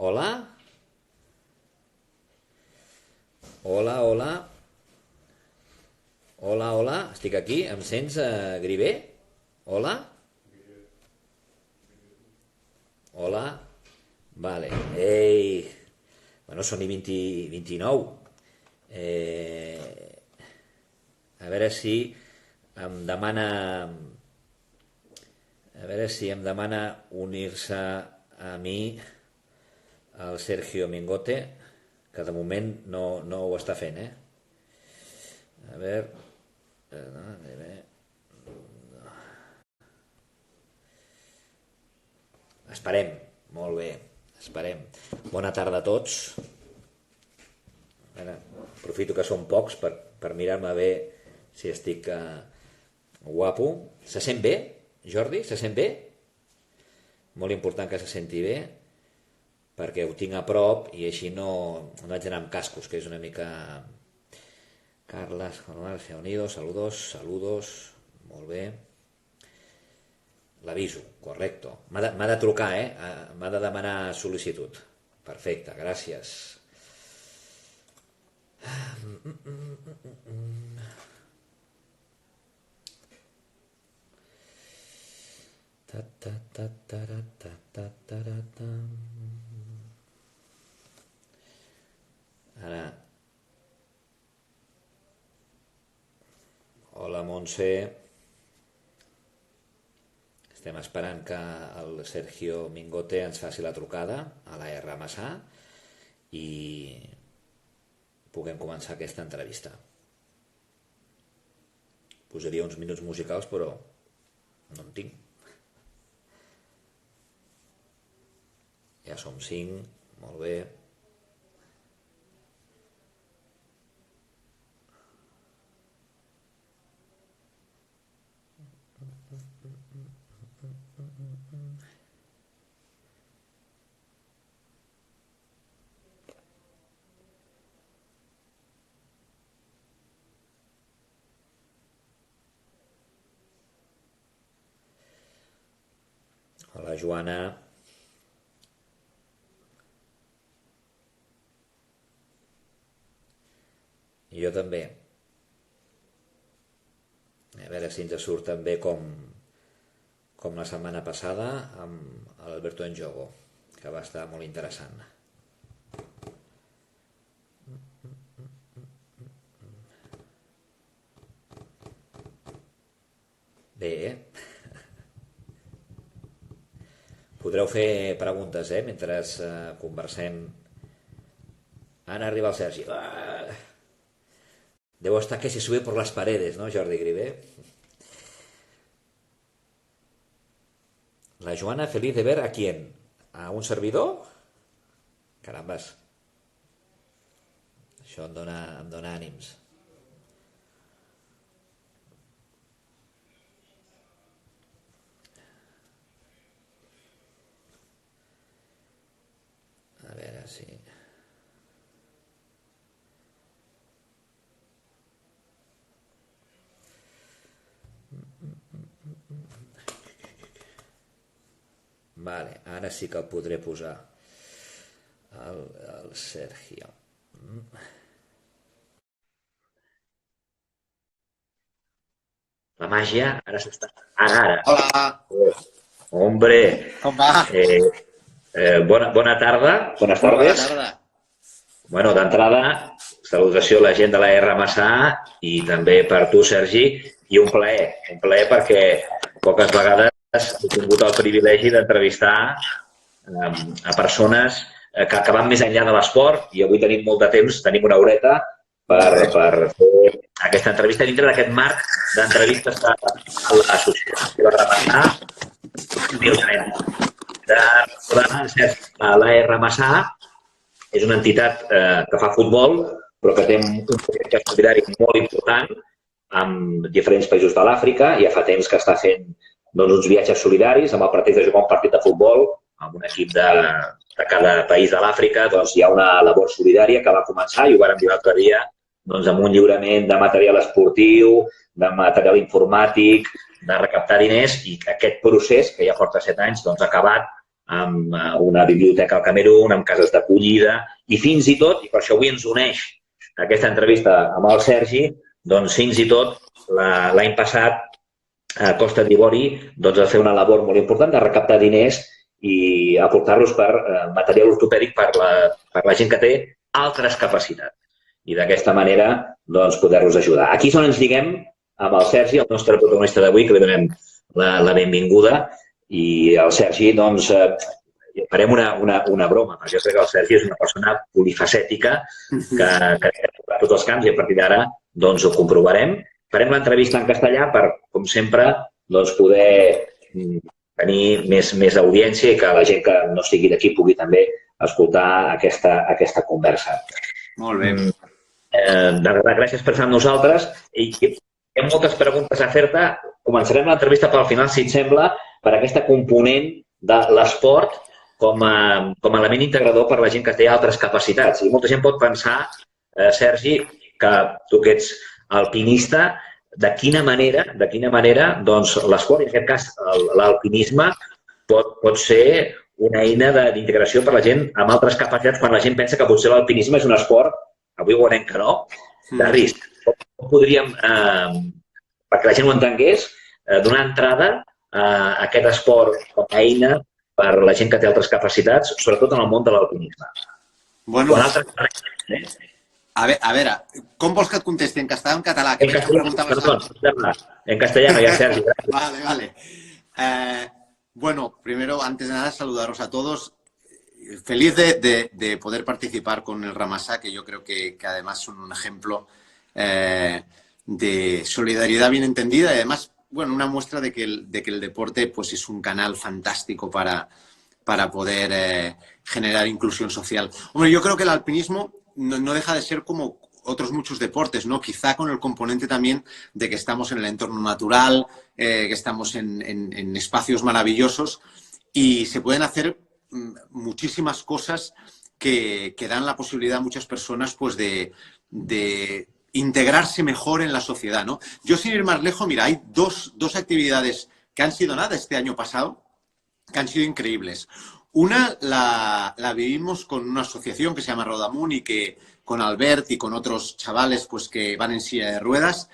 Hola? Hola, hola? Hola, hola? Estic aquí? Em sents, Griver? Hola? Hola? Vale. Ei! Bueno, són i 20, 29. Eh, a veure si em demana... A veure si em demana unir-se a mi el Sergio Mingote, que de moment no ho està fent, eh? A veure... Esperem, molt bé, esperem. Bona tarda a tots. Ara, aprofito que són pocs per mirar-me bé si estic guapo. Se sent bé, Jordi? Se sent bé? Molt important que se senti bé, perquè ho tinc a prop i així no haig d'anar amb cascos, que és una mica... Carles, García Unidos, saludos, molt bé. L'aviso, correcto. M'ha de trucar, m'ha de demanar sol·licitud. Perfecte, gràcies. Ara... Hola, Montse. Estem esperant que el Sergio Mingote ens faci la trucada a la R. Massà i puguem començar aquesta entrevista. Posaria uns minuts musicals, però no en tinc. Ja som 5, molt bé. Hola, Joana. I jo també. A veure si ens surt també com la setmana passada amb l'Alberto Enjogo, que va estar molt interessant. Bé, podreu fer preguntes, mentre conversem. Ara arriba el Sergi. Deu estar que se sube por las paredes, ¿no, Jordi Griver? La Joana feliz de ver a quién? ¿A un servidor? Carambes. Això em dona ànims. A veure si... Vale, ara sí que el podré posar el Sergio. La màgia ara s'està... Ara. Hola. Hombre. Com va? Bona tarda. Bones tardes. Bona tarda. Bueno, d'entrada, salutació a la gent de la R. Massà i també per tu, Sergi, i un plaer perquè poques vegades he tingut el privilegi d'entrevistar a persones que van més enllà de l'esport i avui tenim molt de temps, tenim una horeta per fer aquesta entrevista dintre d'aquest marc d'entrevistes a l'associació de Massà. La R. Massà és una entitat que fa futbol, però que té un projecte solidari molt important amb diferents països de l'Àfrica. Ja fa temps que està fent uns viatges solidaris amb el pretext de jugar un partit de futbol amb un equip de cada país de l'Àfrica. Hi ha una labor solidària que va començar i ho vam dir l'altre dia amb un lliurament de material esportiu, de material informàtic, de recaptar diners, i aquest procés, que ja porta 7 anys, ha acabat amb una biblioteca al Camerún, amb cases d'acollida, i fins i tot, i per això avui ens uneix aquesta entrevista amb el Sergi, doncs fins i tot l'any passat a Costa d'Ivori va fer una labor molt important de recaptar diners i aportar-los per material ortopèdic per la gent que té altres capacitats. I d'aquesta manera poder-los ajudar. Aquí és on ens lliguem amb el Sergi, el nostre protagonista d'avui, que li donem la benvinguda. I el Sergi, farem una broma, perquè jo crec que el Sergi és una persona polifacètica que a tots els camps i a partir d'ara ho comprovarem. Farem l'entrevista en castellà per, com sempre, poder tenir més audiència i que la gent que no estigui d'aquí pugui també escoltar aquesta conversa. Molt bé. De veritat, gràcies per estar amb nosaltres. Hi ha moltes preguntes a fer-te. Començarem l'entrevista pel final, si et sembla, per aquesta component de l'esport com a element integrador per a la gent que té altres capacitats. I molta gent pot pensar, Sergi, que tu que ets alpinista, de quina manera l'esport, i en aquest cas l'alpinisme, pot ser una eina d'integració per a la gent amb altres capacitats quan la gent pensa que potser l'alpinisme és un esport, avui ho veurem que no, de risc. Com podríem, perquè la gent ho entengués, donar entrada a aquest esport com a eina per a la gent que té altres capacitats, sobretot en el món de l'alpinisme? Bueno, a veure, com vols que et contesti? En castellà o en català? En castellano, ya, Sergi. Vale. Bueno, primero, antes de nada, saludaros a todos. Feliz de poder participar con el Ramasa, que yo creo que además son un ejemplo de solidaridad bien entendida y además, bueno, una muestra de que el deporte pues, es un canal fantástico para poder generar inclusión social. Hombre, yo creo que el alpinismo no deja de ser como otros muchos deportes, ¿no? Quizá con el componente también de que estamos en el entorno natural, que estamos en espacios maravillosos y se pueden hacer muchísimas cosas que dan la posibilidad a muchas personas pues de integrarse mejor en la sociedad, ¿no? Yo sin ir más lejos, mira, hay dos actividades que han sido este año pasado, que han sido increíbles. Una la vivimos con una asociación que se llama Rodamun y que con Albert y con otros chavales pues, que van en silla de ruedas,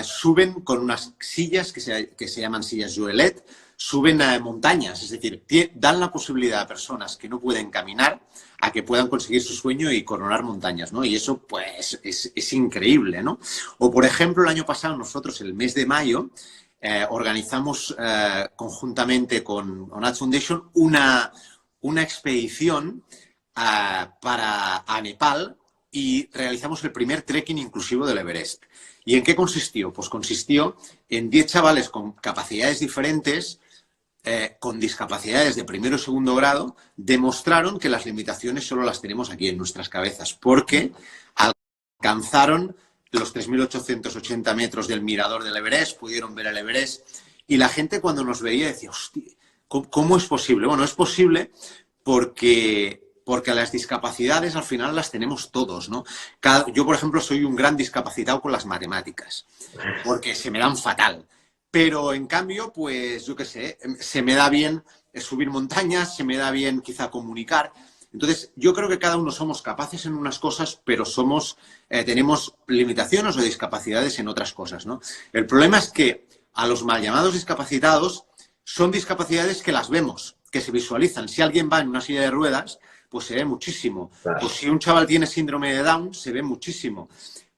suben con unas sillas que se llaman sillas Joelet, suben a montañas, es decir, dan la posibilidad a personas que no pueden caminar a que puedan conseguir su sueño y coronar montañas, ¿no? Y eso, pues, es increíble, ¿no? O, por ejemplo, el año pasado nosotros, el mes de mayo, organizamos conjuntamente con Onat Foundation una expedición a Nepal y realizamos el primer trekking inclusivo del Everest. ¿Y en qué consistió? Pues consistió en 10 chavales con capacidades diferentes, con discapacidades de primero y segundo grado, demostraron que las limitaciones solo las tenemos aquí en nuestras cabezas, porque alcanzaron los 3.880 metros del mirador del Everest, pudieron ver el Everest, y la gente cuando nos veía decía, hostia, ¿cómo es posible? Bueno, es posible porque las discapacidades al final las tenemos todos, ¿no? Yo, por ejemplo, soy un gran discapacitado con las matemáticas, porque se me dan fatal. Pero, en cambio, pues, yo qué sé, se me da bien subir montañas, se me da bien quizá comunicar. Entonces, yo creo que cada uno somos capaces en unas cosas, pero tenemos limitaciones o discapacidades en otras cosas, ¿no? El problema es que a los mal llamados discapacitados son discapacidades que las vemos, que se visualizan. Si alguien va en una silla de ruedas, pues se ve muchísimo. Claro. Pues si un chaval tiene síndrome de Down, se ve muchísimo.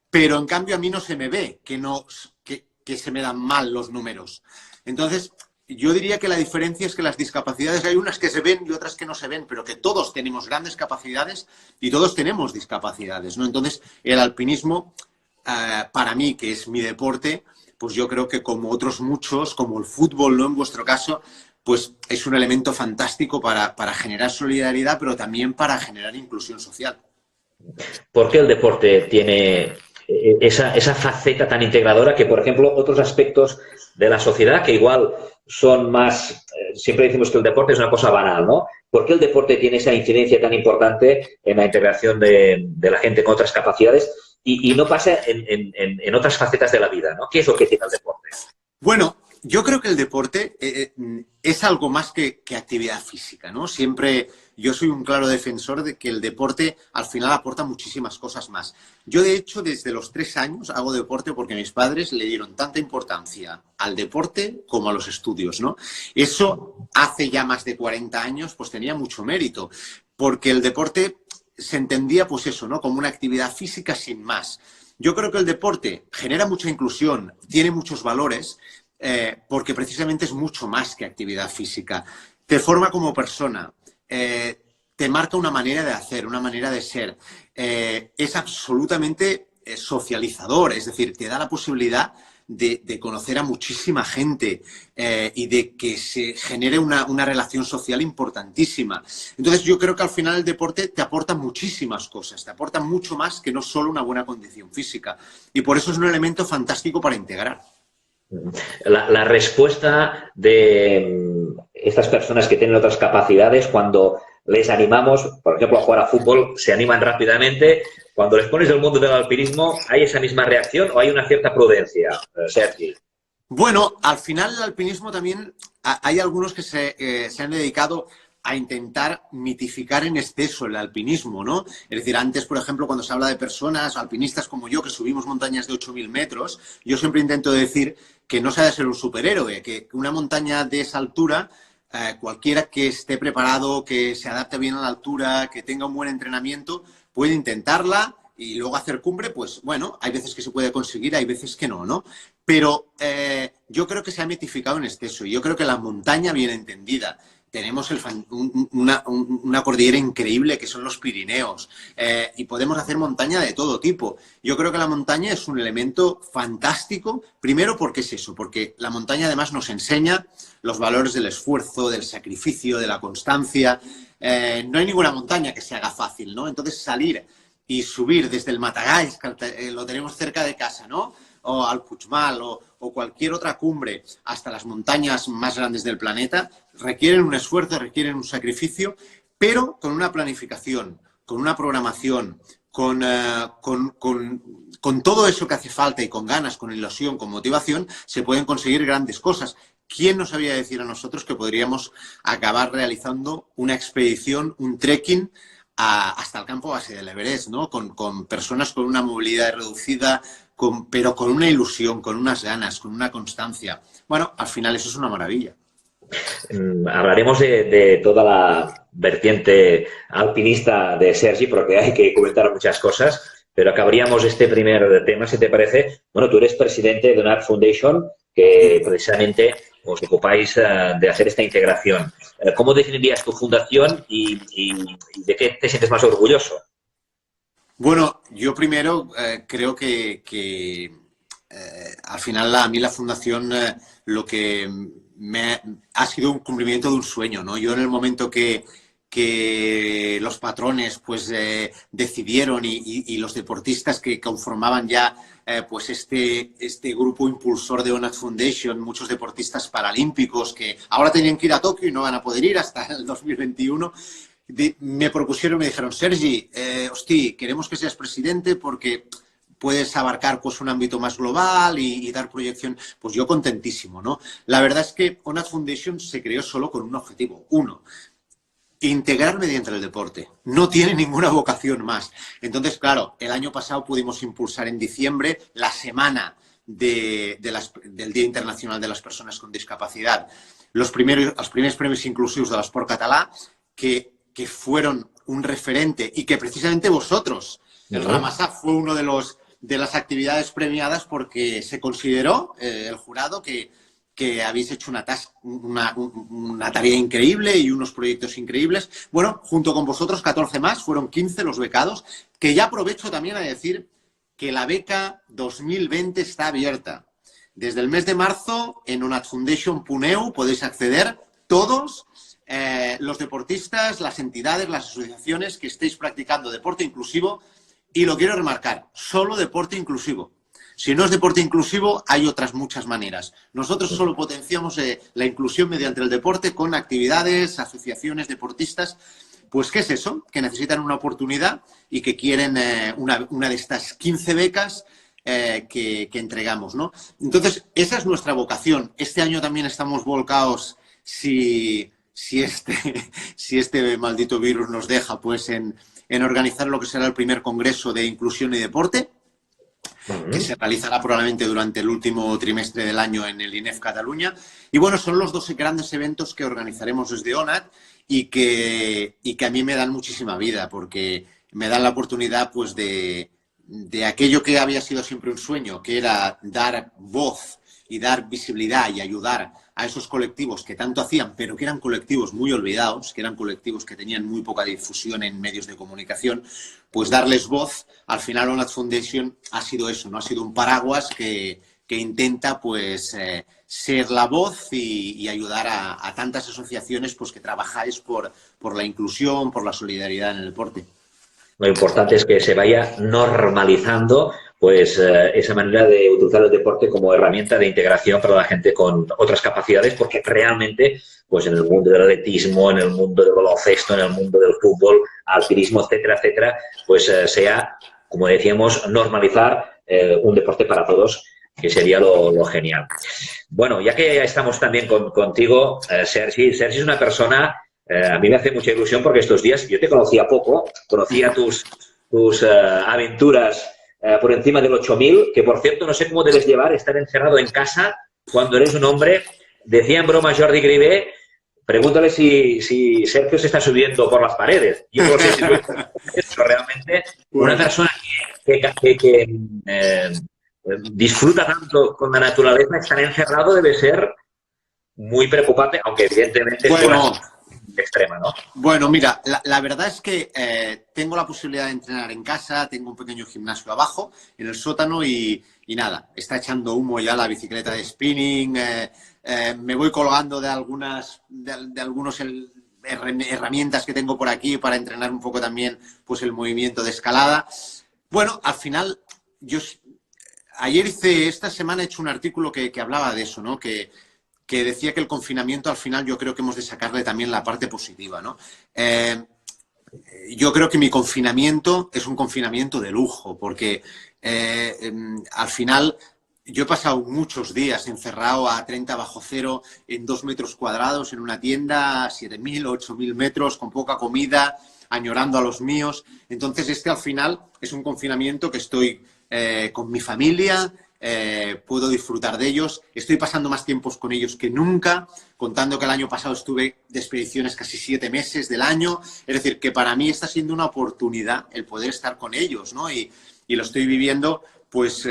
Pero, en cambio, a mí no se me ve que se me dan mal los números. Entonces, yo diría que la diferencia es que las discapacidades hay unas que se ven y otras que no se ven, pero que todos tenemos grandes capacidades y todos tenemos discapacidades, ¿no? Entonces, el alpinismo, para mí, que es mi deporte, pues yo creo que como otros muchos, como el fútbol, ¿no? En vuestro caso, pues es un elemento fantástico para generar solidaridad, pero también para generar inclusión social. ¿Por qué el deporte tiene esa faceta tan integradora que, por ejemplo, otros aspectos de la sociedad que igual son más... siempre decimos que el deporte es una cosa banal, ¿no? ¿Por qué el deporte tiene esa incidencia tan importante en la integración de la gente con otras capacidades y no pasa en otras facetas de la vida, ¿no? ¿Qué es lo que tiene el deporte? Bueno, Yo creo que el deporte es algo más que actividad física, ¿no? Siempre yo soy un claro defensor de que el deporte al final aporta muchísimas cosas más. Yo, de hecho, desde los 3 años hago deporte porque mis padres le dieron tanta importancia al deporte como a los estudios, ¿no? Eso hace ya más de 40 años pues tenía mucho mérito, porque el deporte se entendía pues eso, ¿no? Como una actividad física sin más. Yo creo que el deporte genera mucha inclusión, tiene muchos valores, porque precisamente es mucho más que actividad física. Te forma como persona, te marca una manera de hacer, una manera de ser. Es absolutamente socializador, es decir, te da la posibilidad de conocer a muchísima gente y de que se genere una relación social importantísima. Entonces yo creo que al final el deporte te aporta muchísimas cosas, te aporta mucho más que no solo una buena condición física. Y por eso es un elemento fantástico para integrar. La respuesta de estas personas que tienen otras capacidades, cuando les animamos, por ejemplo, a jugar a fútbol, se animan rápidamente. Cuando les pones el mundo del alpinismo, ¿hay esa misma reacción o hay una cierta prudencia, Sergi? Bueno, al final el alpinismo también hay algunos que se han dedicado a intentar mitificar en exceso el alpinismo, ¿no? Es decir, antes, por ejemplo, cuando se habla de personas, alpinistas como yo, que subimos montañas de 8.000 metros, yo siempre intento decir que no se ha de ser un superhéroe, que una montaña de esa altura, cualquiera que esté preparado, que se adapte bien a la altura, que tenga un buen entrenamiento, puede intentarla y luego hacer cumbre, pues bueno, hay veces que se puede conseguir, hay veces que no, ¿no? Pero yo creo que se ha mitificado en exceso. Yo creo que la montaña bien entendida, tenemos una cordillera increíble que son los Pirineos y podemos hacer montaña de todo tipo. Yo creo que la montaña es un elemento fantástico, primero porque es eso, porque la montaña además nos enseña los valores del esfuerzo, del sacrificio, de la constancia. No hay ninguna montaña que se haga fácil, ¿no? Entonces salir y subir desde el Matagalls, que lo tenemos cerca de casa, ¿no? O al Puigmal o cualquier otra cumbre hasta las montañas más grandes del planeta, requieren un esfuerzo, requieren un sacrificio, pero con una planificación, con una programación, con todo eso que hace falta y con ganas, con ilusión, con motivación, se pueden conseguir grandes cosas. ¿Quién nos sabía decir a nosotros que podríamos acabar realizando una expedición, un trekking hasta el campo base del Everest, ¿no? Con personas con una movilidad reducida, pero con una ilusión, con unas ganas, con una constancia. Bueno, al final eso es una maravilla. Hablaremos de toda la vertiente alpinista de Sergi, porque hay que comentar muchas cosas, pero acabaríamos este primer tema, si te parece. Bueno, tú eres presidente de Donat Foundation, que precisamente os ocupáis de hacer esta integración. ¿Cómo definirías tu fundación y de qué te sientes más orgulloso? Bueno, yo primero creo que al final a mí la fundación lo que ha sido un cumplimiento de un sueño, ¿no? Yo en el momento que los patrones pues decidieron y los deportistas que conformaban ya pues este grupo impulsor de Donat Foundation, muchos deportistas paralímpicos que ahora tenían que ir a Tokio y no van a poder ir hasta el 2021, me propusieron, me dijeron, Sergi, queremos que seas presidente porque puedes abarcar pues un ámbito más global y dar proyección. Pues yo contentísimo, ¿no? La verdad es que Donat Foundation se creó solo con un objetivo, uno: integrar mediante el deporte. No tiene ninguna vocación más. Entonces, claro, el año pasado pudimos impulsar en diciembre la semana del Día Internacional de las Personas con Discapacidad. Los primeros Premis Inclusius de l'Esport Català, que fueron un referente y que precisamente vosotros, el Ramasá, fue uno de las actividades premiadas porque se consideró, el jurado, que habéis hecho una tarea increíble y unos proyectos increíbles. Bueno, junto con vosotros, 14 más, fueron 15 los becados, que ya aprovecho también a decir que la beca 2020 está abierta. Desde el mes de marzo, en donatfoundation.eu podéis acceder todos los deportistas, las entidades, las asociaciones que estéis practicando deporte inclusivo, y lo quiero remarcar, solo deporte inclusivo. Si no es deporte inclusivo, hay otras muchas maneras. Nosotros solo potenciamos la inclusión mediante el deporte con actividades, asociaciones, deportistas. Pues, ¿qué es eso? Que necesitan una oportunidad y que quieren una de estas 15 becas que entregamos, ¿no? Entonces, esa es nuestra vocación. Este año también estamos volcados, si este maldito virus nos deja, pues en organizar lo que será el primer congreso de inclusión y deporte, que se realizará probablemente durante el último trimestre del año en el INEF Cataluña. Y bueno, son los 2 grandes eventos que organizaremos desde ONAD y que a mí me dan muchísima vida, porque me dan la oportunidad pues de aquello que había sido siempre un sueño, que era dar voz y dar visibilidad y ayudar a esos colectivos que tanto hacían, pero que eran colectivos muy olvidados, que eran colectivos que tenían muy poca difusión en medios de comunicación, pues darles voz. Al final ONAD Foundation ha sido eso, ¿no? Ha sido un paraguas que intenta pues ser la voz y ayudar a tantas asociaciones pues que trabajáis por la inclusión, por la solidaridad en el deporte. Lo importante es que se vaya normalizando pues esa manera de utilizar el deporte como herramienta de integración para la gente con otras capacidades, porque realmente pues en el mundo del atletismo, en el mundo del baloncesto, en el mundo del fútbol, alpinismo, etcétera, pues sea, como decíamos, normalizar un deporte para todos, que sería lo genial. Bueno, ya que ya estamos también contigo, Sergi es una persona... a mí me hace mucha ilusión porque estos días yo te conocía poco, conocía tus aventuras por encima del 8000, que por cierto no sé cómo debes llevar estar encerrado en casa cuando eres un hombre. Decía en broma Jordi Gribé, pregúntale si Sergio se está subiendo por las paredes. Yo no sé si es realmente una persona que disfruta tanto con la naturaleza, estar encerrado debe ser muy preocupante, aunque evidentemente bueno, es extrema, ¿no? Bueno, mira, la verdad es que tengo la posibilidad de entrenar en casa, tengo un pequeño gimnasio abajo, en el sótano y nada, está echando humo ya la bicicleta de spinning, me voy colgando de algunas herramientas que tengo por aquí para entrenar un poco también pues el movimiento de escalada. Bueno, al final, esta semana he hecho un artículo que hablaba de eso, ¿no? Que decía que el confinamiento al final yo creo que hemos de sacarle también la parte positiva, ¿no? Yo creo que mi confinamiento es un confinamiento de lujo, porque al final yo he pasado muchos días encerrado a 30 bajo cero en 2 metros cuadrados en una tienda, 7.000, 8.000 metros, con poca comida, añorando a los míos. Entonces al final es un confinamiento que estoy con mi familia, puedo disfrutar de ellos, estoy pasando más tiempos con ellos que nunca, contando que el año pasado estuve de expediciones casi 7 meses del año, es decir, que para mí está siendo una oportunidad el poder estar con ellos, ¿no? Y lo estoy viviendo pues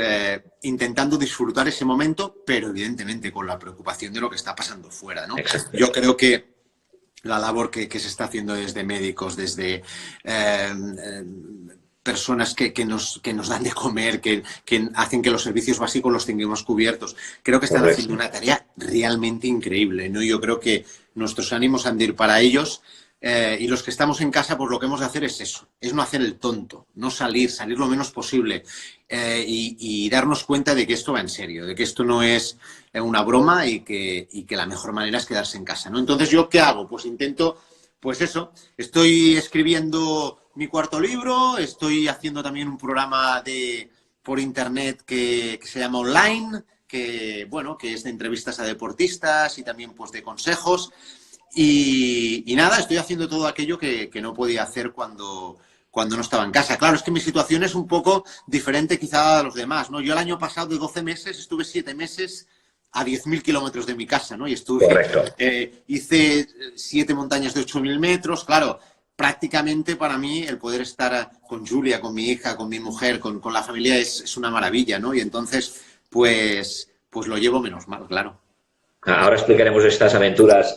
intentando disfrutar ese momento, pero evidentemente con la preocupación de lo que está pasando fuera, ¿no? Exacto. Yo creo que la labor que se está haciendo desde médicos, desde personas que nos dan de comer, que hacen que los servicios básicos los tengamos cubiertos. Creo que están haciendo una tarea realmente increíble, ¿no? Yo creo que nuestros ánimos han de ir para ellos y los que estamos en casa, pues lo que hemos de hacer es eso, es no hacer el tonto, no salir lo menos posible y darnos cuenta de que esto va en serio, de que esto no es una broma y que la mejor manera es quedarse en casa, ¿no? Entonces, ¿yo qué hago? Pues intento, pues eso, estoy escribiendo mi 4º libro, estoy haciendo también un programa por internet que se llama Online, que es de entrevistas a deportistas y también pues de consejos. Y nada, estoy haciendo todo aquello que no podía hacer cuando no estaba en casa. Claro, es que mi situación es un poco diferente quizá a los demás, ¿no? Yo el año pasado de 12 meses estuve 7 meses a 10.000 kilómetros de mi casa, ¿no? Y hice 7 montañas de 8.000 metros, claro. Prácticamente para mí el poder estar con Julia, con mi hija, con mi mujer, con la familia es una maravilla, ¿no? Y entonces, pues lo llevo menos mal, claro. Ahora explicaremos estas aventuras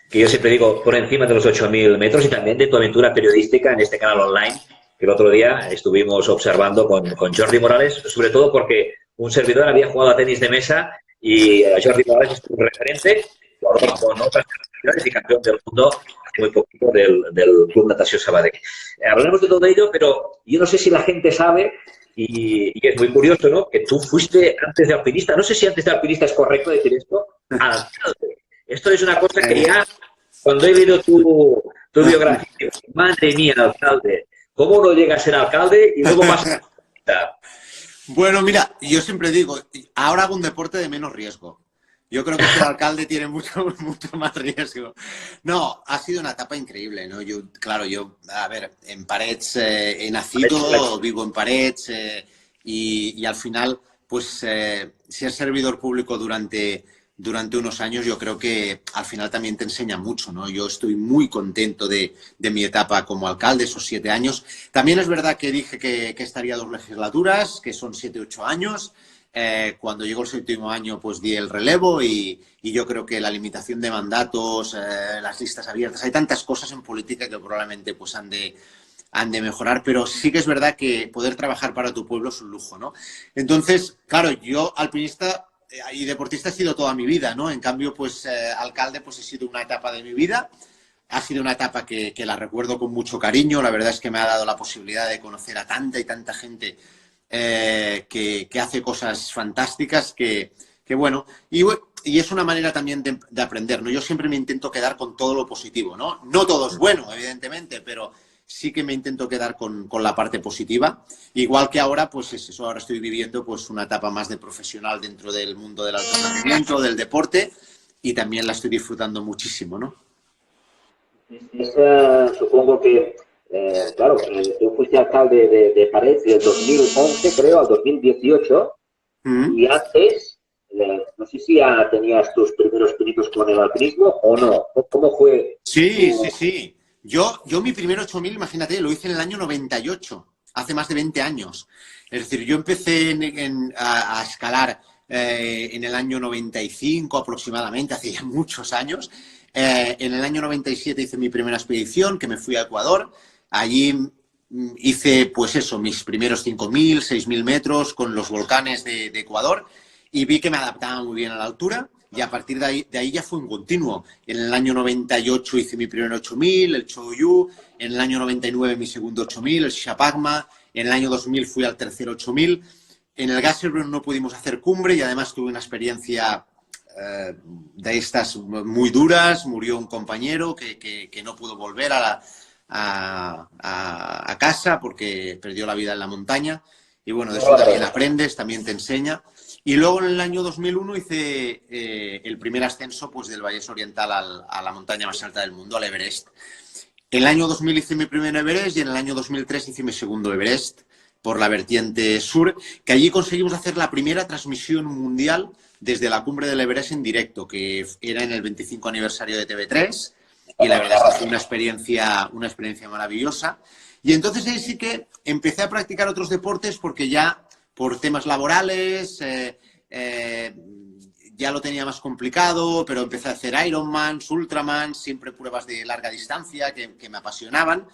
que yo siempre digo por encima de los 8.000 metros y también de tu aventura periodística en este canal online, que el otro día estuvimos observando con Jordi Morales, sobre todo porque un servidor había jugado a tenis de mesa y Jordi Morales es un referente, con otras capacidades y campeón del mundo muy poquito del Club Natació Sabadell. Hablaremos de todo ello, pero yo no sé si la gente sabe, y es muy curioso, ¿no?, que tú fuiste antes de alpinista, no sé si antes de alpinista es correcto decir esto, alcalde. Esto es una cosa que ya, cuando he leído tu biografía, madre mía, alcalde, ¿cómo uno llega a ser alcalde y luego pasa a... Bueno, mira, yo siempre digo, ahora hago un deporte de menos riesgo. Yo creo que ser alcalde tiene mucho, mucho más riesgo. No, ha sido una etapa increíble, ¿no? Yo, claro, a ver, en Parets he nacido, vivo en Parets y al final, pues, ser servidor público durante unos años, yo creo que al final también te enseña mucho, ¿no? Yo estoy muy contento de mi etapa como alcalde, esos 7 años. También es verdad que dije que estaría 2 legislaturas, que son 7, 8 años. Cuando llegó el 7.º año, pues di el relevo y yo creo que la limitación de mandatos, las listas abiertas, hay tantas cosas en política que probablemente pues han de mejorar, pero sí que es verdad que poder trabajar para tu pueblo es un lujo, ¿no? Entonces, claro, yo alpinista y deportista he sido toda mi vida, ¿no? En cambio, pues alcalde, pues he sido una etapa de mi vida. Ha sido una etapa que la recuerdo con mucho cariño. La verdad es que me ha dado la posibilidad de conocer a tanta y tanta gente que hace cosas fantásticas, que bueno, y es una manera también de aprender, ¿no? Yo siempre me intento quedar con todo lo positivo, ¿no? No todo es bueno, evidentemente, pero sí que me intento quedar con la parte positiva. Igual que ahora, pues es eso, ahora estoy viviendo pues una etapa más de profesional dentro del mundo del alto rendimiento, del deporte, y también la estoy disfrutando muchísimo, ¿no? Supongo que, claro, tú fuiste alcalde de Parets del 2011, creo, al 2018, Mm. y antes, no sé si ya tenías tus primeros pinitos con el alpinismo o no. ¿Cómo fue Sí, tu... sí, sí. Yo mi primer 8.000, imagínate, lo hice en el año 98, hace más de 20 años. Es decir, yo empecé a escalar en el año 95 aproximadamente, hace ya muchos años. En el año 97 hice mi primera expedición, que me fui a Ecuador. Allí hice, pues eso, mis primeros 5.000, 6.000 metros con los volcanes de Ecuador y vi que me adaptaba muy bien a la altura. Y a partir de ahí ya fue un continuo. En el año 98 hice mi primer 8.000, el Choyu. En el año 99 mi segundo 8.000, el Shapagma. En el año 2000 fui al tercer 8.000. En el Gasserbrunn no pudimos hacer cumbre y además tuve una experiencia de estas muy duras. Murió un compañero que no pudo volver a casa porque perdió la vida en la montaña. Y bueno, de eso también aprendes, también te enseña. Y luego en el año 2001 hice el primer ascenso pues, del Vallés Oriental a la montaña más alta del mundo, al Everest. En el año 2000 hice mi primer Everest y en el año 2003 hice mi segundo Everest por la vertiente sur, que allí conseguimos hacer la primera transmisión mundial desde la cumbre del Everest en directo, que era en el 25 aniversario de TV3, y la verdad es que fue una experiencia maravillosa. Y entonces ahí sí que empecé a practicar otros deportes porque ya por temas laborales ya lo tenía más complicado, pero empecé a hacer Ironmans, Ultramans, siempre pruebas de larga distancia que me apasionaban.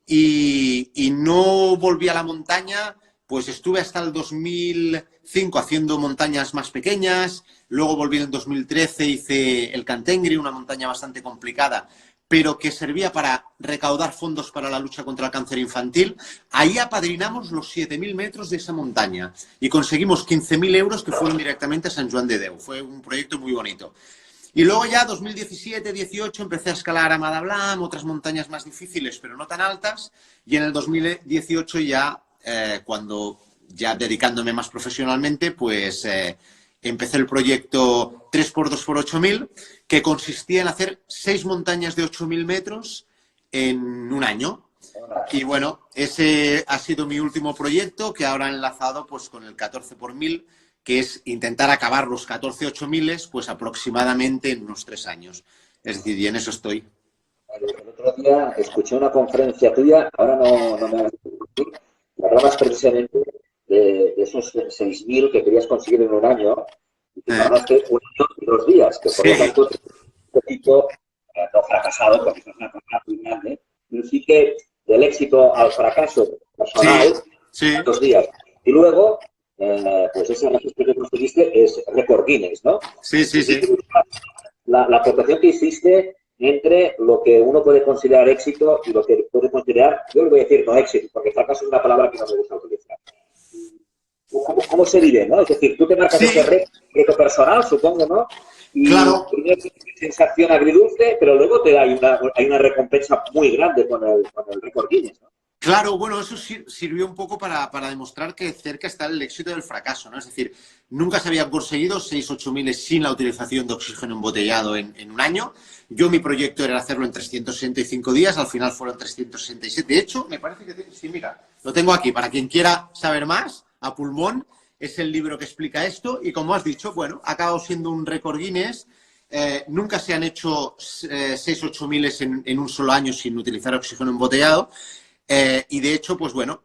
Y no volví a la montaña, pues estuve hasta el 2005 haciendo montañas más pequeñas, luego volví en el 2013, hice el Cantengri, una montaña bastante complicada, pero que servía para recaudar fondos para la lucha contra el cáncer infantil. Ahí apadrinamos los 7.000 metros de esa montaña y conseguimos 15.000 euros que fueron directamente a San Juan de Déu. Fue un proyecto muy bonito. Y luego ya 2017-18 empecé a escalar a Madablam, otras montañas más difíciles pero no tan altas, y en el 2018 ya, cuando ya dedicándome más profesionalmente, pues empecé el proyecto 3x2x8.000, que consistía en hacer 6 montañas de 8.000 metros en un año. Y bueno, ese ha sido mi último proyecto, que ahora he enlazado pues, con el 14x1000, que es intentar acabar los 14 8000 pues aproximadamente en unos 3 años. Es decir, y en eso estoy. El otro día escuché una conferencia tuya, ahora no me hagas decir, que hablabas precisamente de esos 6.000 que querías conseguir en un año, y que tardaste un año y 2 días, que por lo tanto es un poquito, no fracasado, porque eso es una cosa muy grande, pero sí que del éxito al fracaso personal, Sí. 2 días. Y luego, pues ese registro que conseguiste es récord Guinness, ¿no? Sí. La aportación que hiciste entre lo que uno puede considerar éxito y lo que puede considerar, yo le voy a decir no éxito, porque fracaso es una palabra que no me gusta utilizar. ¿Cómo se vive, no? Es decir, tú te marcas ese reto personal, supongo, ¿no? Y Claro. primero tienes una sensación agridulce, pero luego hay una recompensa muy grande con el récord Guinness, ¿no? Claro, bueno, eso sirvió un poco para demostrar que cerca está el éxito del fracaso, ¿no? Es decir, nunca se habían conseguido 6-8 miles sin la utilización de oxígeno embotellado en un año. Mi proyecto era hacerlo en 365 días, al final fueron 367. De hecho, me parece que sí, mira, lo tengo aquí. Para quien quiera saber más, a pulmón, es el libro que explica esto. Y como has dicho, bueno, ha acabado siendo un récord Guinness. Nunca se han hecho 6-8 miles en un solo año sin utilizar oxígeno embotellado. Y de hecho, pues bueno,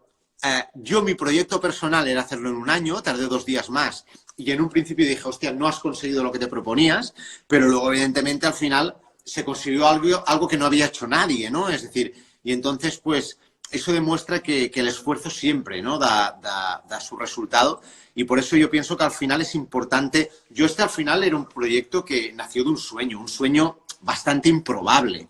mi proyecto personal era hacerlo en un año, tardé 2 días más y en un principio dije, hostia, no has conseguido lo que te proponías, pero luego evidentemente al final se consiguió algo que no había hecho nadie, ¿no? Es decir, y entonces pues eso demuestra que el esfuerzo siempre, ¿no? da su resultado y por eso yo pienso que al final es importante. Al final era un proyecto que nació de un sueño bastante improbable.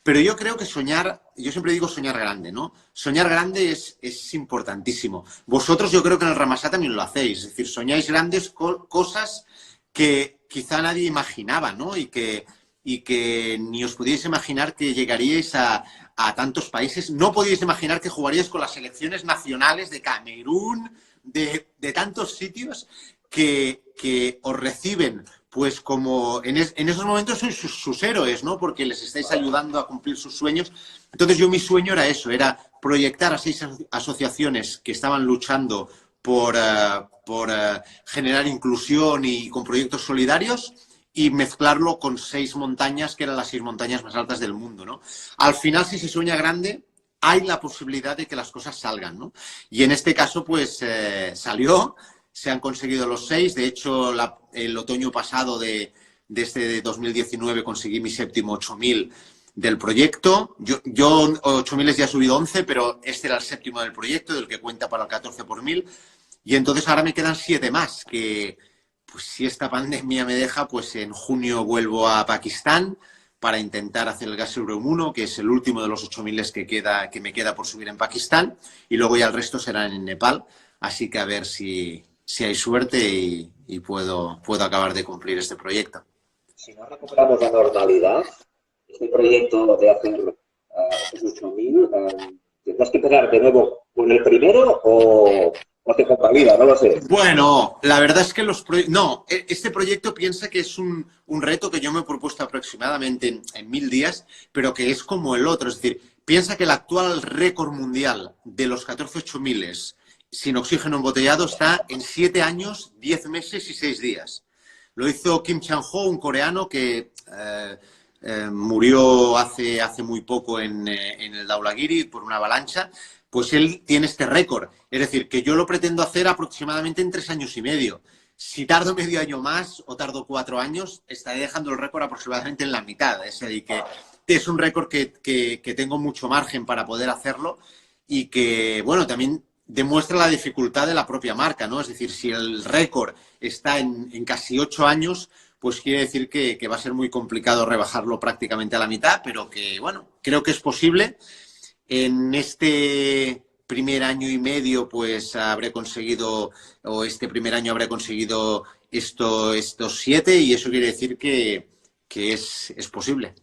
Pero yo creo que yo siempre digo soñar grande, ¿no? Soñar grande es importantísimo. Vosotros yo creo que en el Ramasá también lo hacéis, es decir, soñáis grandes cosas que quizá nadie imaginaba, ¿no? Y que ni os podíais imaginar que llegaríais a tantos países. No podíais imaginar que jugaríais con las selecciones nacionales de Camerún, de tantos sitios que os reciben. Pues como en esos momentos sois sus héroes, ¿no? Porque les estáis ayudando a cumplir sus sueños. Entonces mi sueño era eso, era proyectar a 6 asociaciones que estaban luchando por generar inclusión y con proyectos solidarios y mezclarlo con 6 montañas, que eran las 6 montañas más altas del mundo, ¿no? Al final, si se sueña grande, hay la posibilidad de que las cosas salgan, ¿no? Y en este caso, pues salió. Se han conseguido los 6. De hecho, el otoño pasado de este 2019 conseguí mi séptimo 8000 del proyecto. Yo 8000 ya he subido 11, pero este era el séptimo del proyecto, del que cuenta para el 14 por 1000. Y entonces ahora me quedan 7 más, que pues si esta pandemia me deja, pues en junio vuelvo a Pakistán para intentar hacer el Gas Eureum 1, que es el último de los 8000 que me queda por subir en Pakistán. Y luego ya el resto serán en Nepal. Así que a ver si hay suerte y puedo acabar de cumplir este proyecto. Si no recuperamos la normalidad, este proyecto de hacer esos 8000, ¿tendrás que empezar de nuevo con el primero o te convalida? No lo sé. Bueno, la verdad es que este proyecto piensa que es un reto que yo me he propuesto aproximadamente en 1000 días, pero que es como el otro. Es decir, piensa que el actual récord mundial de los 14 8000 sin oxígeno embotellado está en 7 años, 10 meses y 6 días. Lo hizo Kim Chan-ho, un coreano que murió hace muy poco en el Dhaulagiri por una avalancha. Pues él tiene este récord. Es decir, que yo lo pretendo hacer aproximadamente en 3 años y medio. Si tardo medio año más o tardo 4 años, estaré dejando el récord aproximadamente en la mitad. Es decir, que es un récord que tengo mucho margen para poder hacerlo y que, bueno, también demuestra la dificultad de la propia marca, ¿no? Es decir, si el récord está en casi 8 años, pues quiere decir que va a ser muy complicado rebajarlo prácticamente a la mitad, pero que, bueno, creo que es posible. En este primer año y medio, pues habré conseguido, o este primer año habré conseguido estos 7 y eso quiere decir que es posible.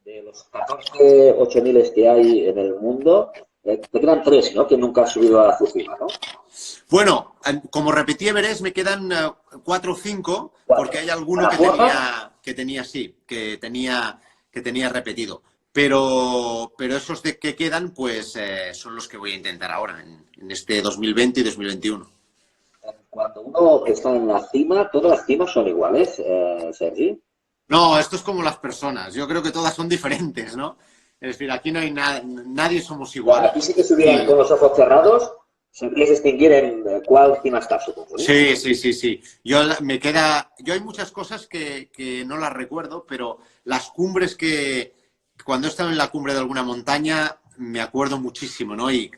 De los 14 8000 que hay en el mundo, te quedan 3, ¿no? Que nunca has subido a Fukushima, ¿no? Bueno, como repetí Everest, me quedan 4 o 5, porque hay alguno que tenía repetido. Pero esos que quedan, pues son los que voy a intentar ahora, en este 2020 y 2021. Cuando uno está en la cima, ¿todas las cimas son iguales, Sergi? No, esto es como las personas. Yo creo que todas son diferentes, ¿no? Es decir, aquí no hay nadie somos iguales. Aquí sí que subían con los ojos cerrados, sabrías distinguir en cuál cima está, supongo. Sí. Yo hay muchas cosas que no las recuerdo, pero las cumbres cuando he estado en la cumbre de alguna montaña me acuerdo muchísimo, ¿no? Y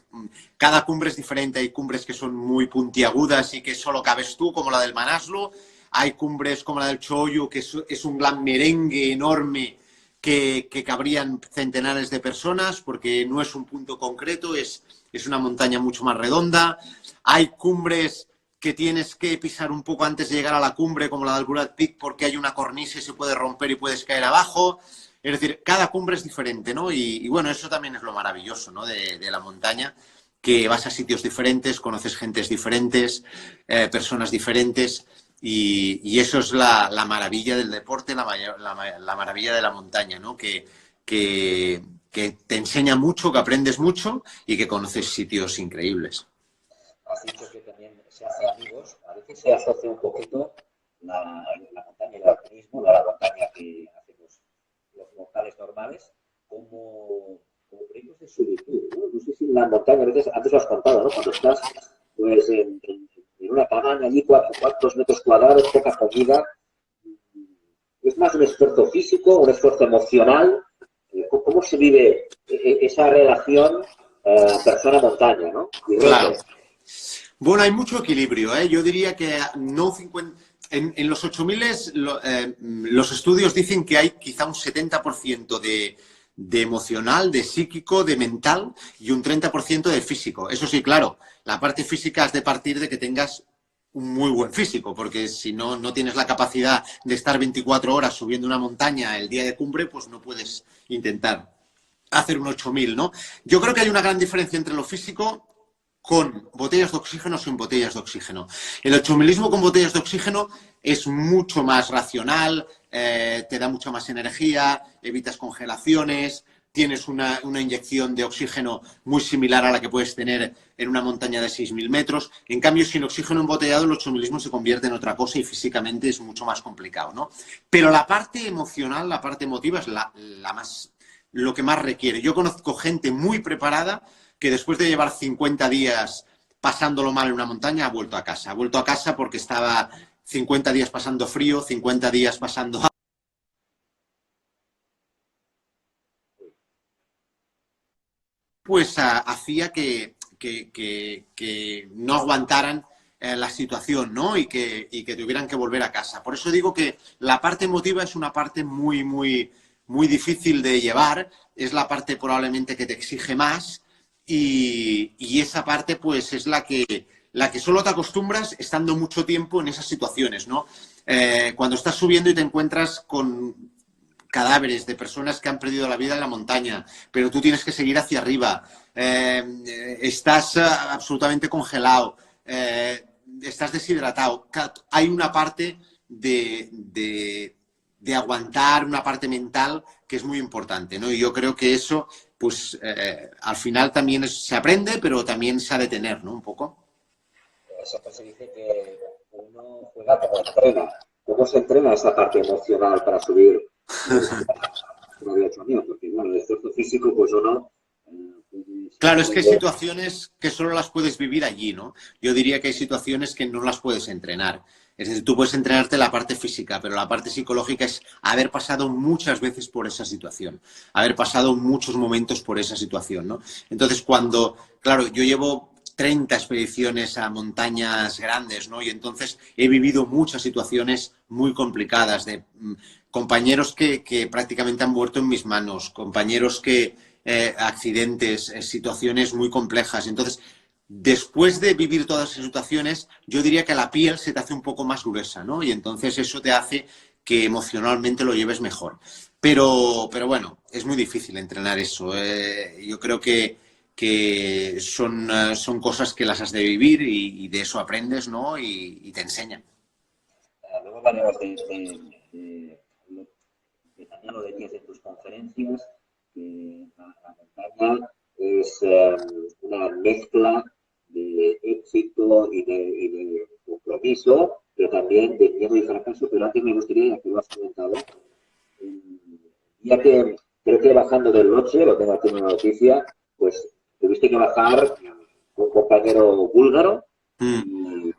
cada cumbre es diferente. Hay cumbres que son muy puntiagudas y que solo cabes tú, como la del Manaslu. Hay cumbres como la del Choyu, que es un gran merengue enorme que cabrían centenares de personas, porque no es un punto concreto, es una montaña mucho más redonda. Hay cumbres que tienes que pisar un poco antes de llegar a la cumbre, como la del Burat Peak, porque hay una cornisa y se puede romper y puedes caer abajo. Es decir, cada cumbre es diferente, ¿no? Y bueno, eso también es lo maravilloso, ¿no? De la montaña, que vas a sitios diferentes, conoces gentes diferentes, personas diferentes, y eso es la maravilla del deporte, la maravilla de la montaña, ¿no? Que te enseña mucho, que aprendes mucho y que conoces sitios increíbles. Has dicho que también se hace amigos. A veces se asocia un poquito la montaña y el alpinismo, no la montaña que hacemos los mortales normales, como proyectos de solitud, ¿no? No sé si en la montaña, a veces, antes lo has contado, ¿no? Cuando estás pues, en una cabaña allí, 4 metros cuadrados, poca comida, es más un esfuerzo físico, un esfuerzo emocional. ¿Cómo se vive esa relación persona-montaña, ¿no? Y Claro. Bueno, hay mucho equilibrio, ¿eh? Yo diría que no 50... En los 8000 los estudios dicen que hay quizá un 70% de emocional, de psíquico, de mental y un 30% de físico. Eso sí, claro, la parte física has de partir de que tengas un muy buen físico, porque si no, no tienes la capacidad de estar 24 horas subiendo una montaña el día de cumbre, pues no puedes intentar hacer un 8000, ¿no? Yo creo que hay una gran diferencia entre lo físico con botellas de oxígeno o sin botellas de oxígeno. El 8000ismo con botellas de oxígeno es mucho más racional, te da mucha más energía, evitas congelaciones, tienes una inyección de oxígeno muy similar a la que puedes tener en una montaña de 6000 metros. En cambio, sin oxígeno embotellado, el 8000ismo se convierte en otra cosa y físicamente es mucho más complicado, ¿no? Pero la parte emocional, la parte emotiva es lo que más requiere. Yo conozco gente muy preparada que después de llevar 50 días pasándolo mal en una montaña ha vuelto a casa. Ha vuelto a casa porque estaba 50 días pasando frío, 50 días pasando... Pues hacía que no aguantaran la situación, ¿no? Y que tuvieran que volver a casa. Por eso digo que la parte emotiva es una parte muy, muy, muy difícil de llevar. Es la parte probablemente que te exige más. Y esa parte, pues, es la que solo te acostumbras estando mucho tiempo en esas situaciones, ¿no? Cuando estás subiendo y te encuentras con cadáveres de personas que han perdido la vida en la montaña, pero tú tienes que seguir hacia arriba, estás absolutamente congelado, estás deshidratado. Hay una parte de aguantar, una parte mental que es muy importante, ¿no? Y yo creo que eso, pues, al final también se aprende, pero también se ha de tener, ¿no? Un poco. Siempre se dice que uno juega como entrena. ¿Cómo se entrena esa parte emocional para subir una de 8000? Porque, bueno, el esfuerzo físico, pues uno... Claro, es que hay situaciones que solo las puedes vivir allí, ¿no? Yo diría que hay situaciones que no las puedes entrenar. Es decir, tú puedes entrenarte la parte física, pero la parte psicológica es haber pasado muchas veces por esa situación, haber pasado muchos momentos por esa situación, ¿no? Entonces, claro, yo llevo 30 expediciones a montañas grandes, ¿no? Y entonces he vivido muchas situaciones muy complicadas de compañeros que prácticamente han muerto en mis manos, compañeros accidentes, situaciones muy complejas. Entonces, después de vivir todas esas situaciones, yo diría que la piel se te hace un poco más gruesa, ¿no? Y entonces eso te hace que emocionalmente lo lleves mejor. Pero bueno, es muy difícil entrenar eso. Yo creo que son cosas que las has de vivir y de eso aprendes, ¿no? Y te enseñan. Luego hablaremos de también lo decías en tus conferencias, que la montaña es una mezcla de éxito y de compromiso, pero también de miedo y fracaso. Pero antes me gustaría, ya que lo has comentado, ya que creo que bajando del Lhotse, lo tengo aquí en una noticia, pues tuviste que bajar un compañero búlgaro y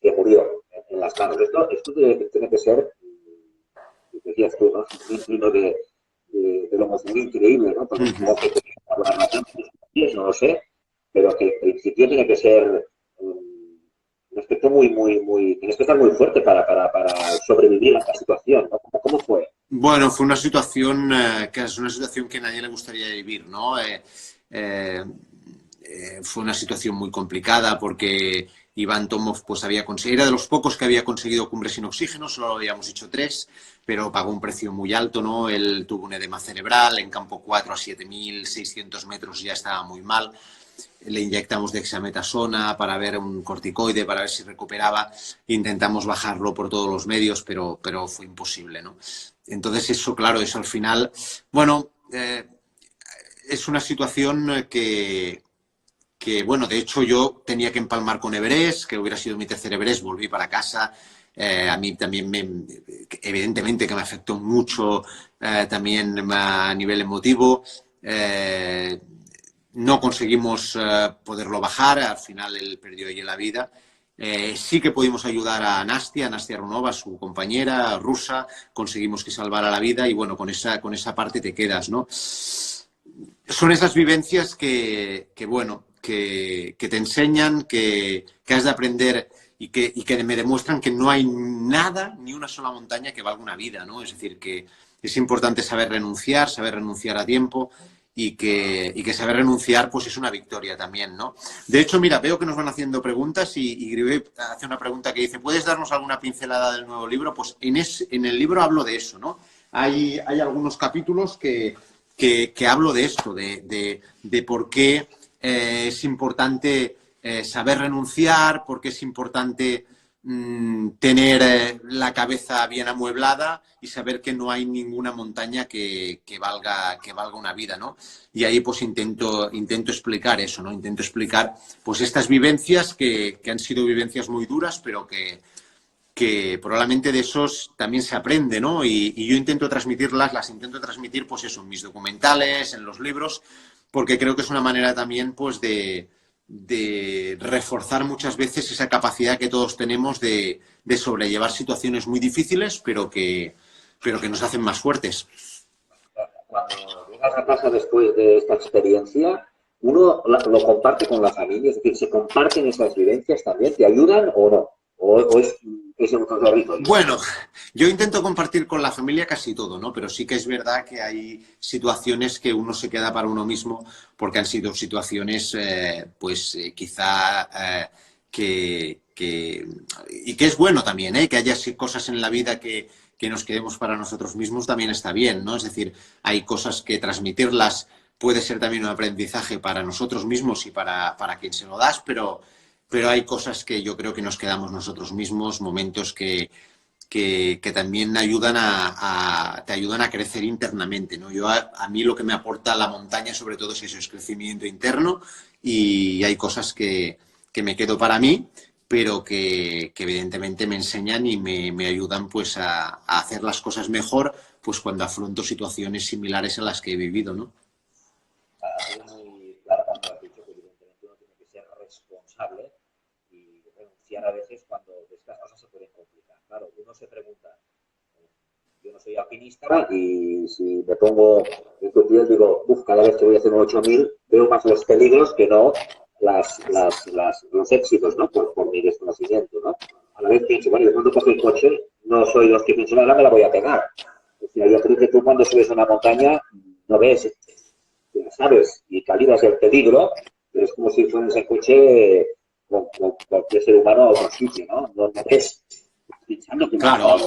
se murió en las manos. Esto tiene que ser, decías tú, ¿no? Un signo de lo emocional increíble, ¿no? Porque como que no lo sé, pero que el principio tiene que ser un aspecto muy, tienes que estar muy fuerte para sobrevivir a esta situación, ¿no? ¿Cómo fue? Bueno, fue una situación que es una situación que a nadie le gustaría vivir, ¿no? Fue una situación muy complicada porque Iván Tomov pues era de los pocos que había conseguido cumbre sin oxígeno, solo habíamos hecho 3, pero pagó un precio muy alto, ¿no? Él tuvo un edema cerebral, en campo 4 a 7.600 metros ya estaba muy mal. Le inyectamos dexametasona para ver un corticoide, para ver si recuperaba. Intentamos bajarlo por todos los medios, pero fue imposible, ¿no? Entonces eso, claro, eso al final, bueno, es una situación que, bueno, de hecho yo tenía que empalmar con Everest, que hubiera sido mi tercer Everest, volví para casa. A mí también, evidentemente, que me afectó mucho también a nivel emotivo. No conseguimos poderlo bajar, al final él perdió ella la vida. Sí que pudimos ayudar a Nastia Ronova, su compañera rusa, conseguimos que salvara la vida y bueno, con esa parte te quedas, ¿no? Son esas vivencias que bueno, que te enseñan, que has de aprender y que me demuestran que no hay nada, ni una sola montaña que valga una vida, ¿no? Es decir, que es importante saber renunciar a tiempo y que saber renunciar pues es una victoria también, ¿no? De hecho, mira, veo que nos van haciendo preguntas y Gribé hace una pregunta que dice, ¿puedes darnos alguna pincelada del nuevo libro? Pues en el libro hablo de eso, ¿no? Hay algunos capítulos que hablo de esto, de por qué es importante saber renunciar, por qué es importante tener la cabeza bien amueblada y saber que no hay ninguna montaña que valga una vida, ¿no? Y ahí pues intento explicar eso, ¿no? Intento explicar pues estas vivencias que han sido vivencias muy duras, pero que probablemente de esos también se aprende, ¿no? Y yo intento transmitirlas, las intento transmitir pues eso, en mis documentales, en los libros, porque creo que es una manera también pues de reforzar muchas veces esa capacidad que todos tenemos de sobrellevar situaciones muy difíciles, pero que nos hacen más fuertes. Cuando llegas a casa después de esta experiencia, uno lo comparte con la familia, es decir, ¿se comparten esas vivencias también? ¿Te ayudan o no? ¿O es un territorio? Bueno, yo intento compartir con la familia casi todo, ¿no? Pero sí que es verdad que hay situaciones que uno se queda para uno mismo porque han sido situaciones, quizá y que es bueno también, que haya cosas en la vida que nos quedemos para nosotros mismos también está bien, ¿no? Es decir, hay cosas que transmitirlas puede ser también un aprendizaje para nosotros mismos y para quien se lo das, pero hay cosas que yo creo que nos quedamos nosotros mismos, momentos que también te ayudan a crecer internamente, ¿no? A mí lo que me aporta la montaña sobre todo es eso, es crecimiento interno y hay cosas que me quedo para mí, pero que evidentemente me enseñan y me ayudan pues a hacer las cosas mejor pues cuando afronto situaciones similares a las que he vivido, ¿no? Es muy claro cuando has dicho que evidentemente uno tiene que ser responsable y renunciar a veces cuando estas cosas se pueden complicar. Claro, uno se pregunta, yo no soy alpinista y si me pongo en tu piel digo, cada vez que voy a hacer un 8000 veo más los peligros que no los éxitos, ¿no? Por mi desconocimiento, ¿no? A la vez pienso, bueno, yo cuando cojo el coche no soy los que piensan, ahora me la voy a pegar. O sea, yo creo que tú cuando subes a una montaña no ves, sabes, y calibras el peligro, pero es como si fueras en coche con cualquier ser humano a otro sitio, ¿no? No ves pensando que... Claro,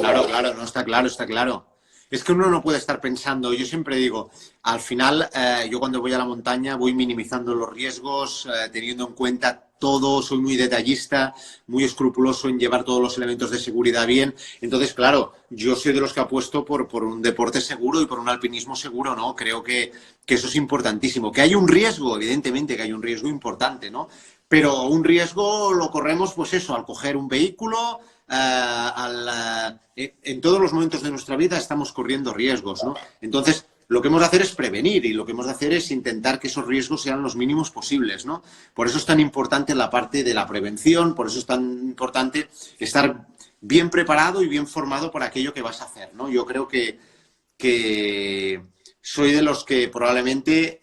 no, está claro. Es que uno no puede estar pensando, yo siempre digo, al final yo cuando voy a la montaña voy minimizando los riesgos, teniendo en cuenta todo, soy muy detallista, muy escrupuloso en llevar todos los elementos de seguridad bien. Entonces, claro, yo soy de los que apuesto por un deporte seguro y por un alpinismo seguro, ¿no? Creo que eso es importantísimo. Que hay un riesgo, evidentemente que hay un riesgo importante, ¿no? Pero un riesgo lo corremos, pues eso, al coger un vehículo... en todos los momentos de nuestra vida estamos corriendo riesgos, ¿no? Entonces, lo que hemos de hacer es prevenir y lo que hemos de hacer es intentar que esos riesgos sean los mínimos posibles, ¿no? Por eso es tan importante la parte de la prevención, por eso es tan importante estar bien preparado y bien formado para aquello que vas a hacer, ¿no? Yo creo que soy de los que probablemente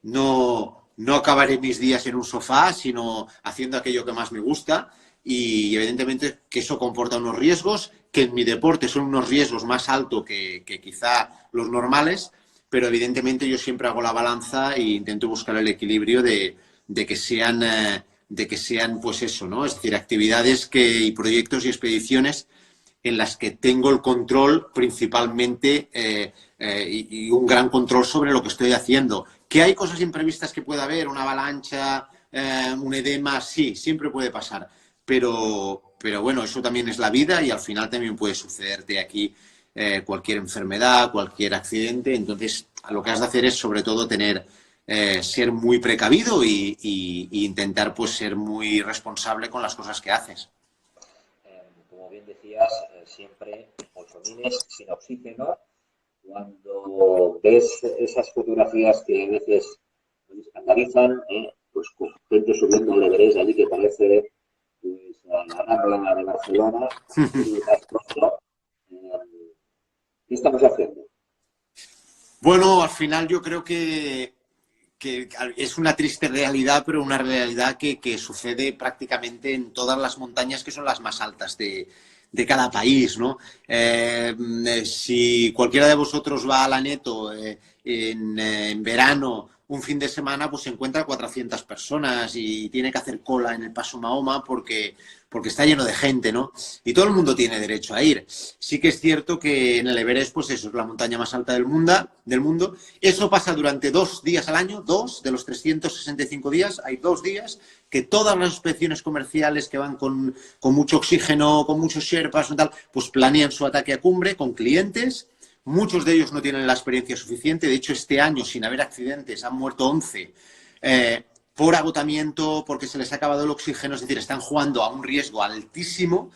no acabaré mis días en un sofá, sino haciendo aquello que más me gusta. Y evidentemente que eso comporta unos riesgos, que en mi deporte son unos riesgos más altos que quizá los normales, pero evidentemente yo siempre hago la balanza e intento buscar el equilibrio de que sean pues eso, ¿no? Es decir, actividades y proyectos y expediciones en las que tengo el control principalmente y un gran control sobre lo que estoy haciendo. ¿Que hay cosas imprevistas que pueda haber? ¿Una avalancha, un edema? Sí, siempre puede pasar. Pero bueno, eso también es la vida y al final también puede sucederte aquí cualquier enfermedad, cualquier accidente. Entonces, lo que has de hacer es sobre todo ser muy precavido y intentar pues ser muy responsable con las cosas que haces. Como bien decías, siempre 8.000 sin oxígeno. Cuando ves esas fotografías que a veces nos escandalizan, pues con gente subiendo el Everest allí que parece pues, la Rambla de Barcelona, ¿qué estamos haciendo? Bueno, al final yo creo que es una triste realidad, pero una realidad que sucede prácticamente en todas las montañas que son las más altas de cada país, ¿no? Si cualquiera de vosotros va a la Neto en verano, un fin de semana, pues se encuentra 400 personas y tiene que hacer cola en el Paso Mahoma porque está lleno de gente, ¿no? Y todo el mundo tiene derecho a ir. Sí que es cierto que en el Everest, pues eso es la montaña más alta del mundo. Eso pasa durante 2 días al año, 2 de los 365 días, hay 2 días que todas las expediciones comerciales que van con mucho oxígeno, con muchos sherpas y tal, pues planean su ataque a cumbre con clientes. Muchos de ellos no tienen la experiencia suficiente. De hecho, este año, sin haber accidentes, han muerto 11 por agotamiento, porque se les ha acabado el oxígeno. Es decir, están jugando a un riesgo altísimo.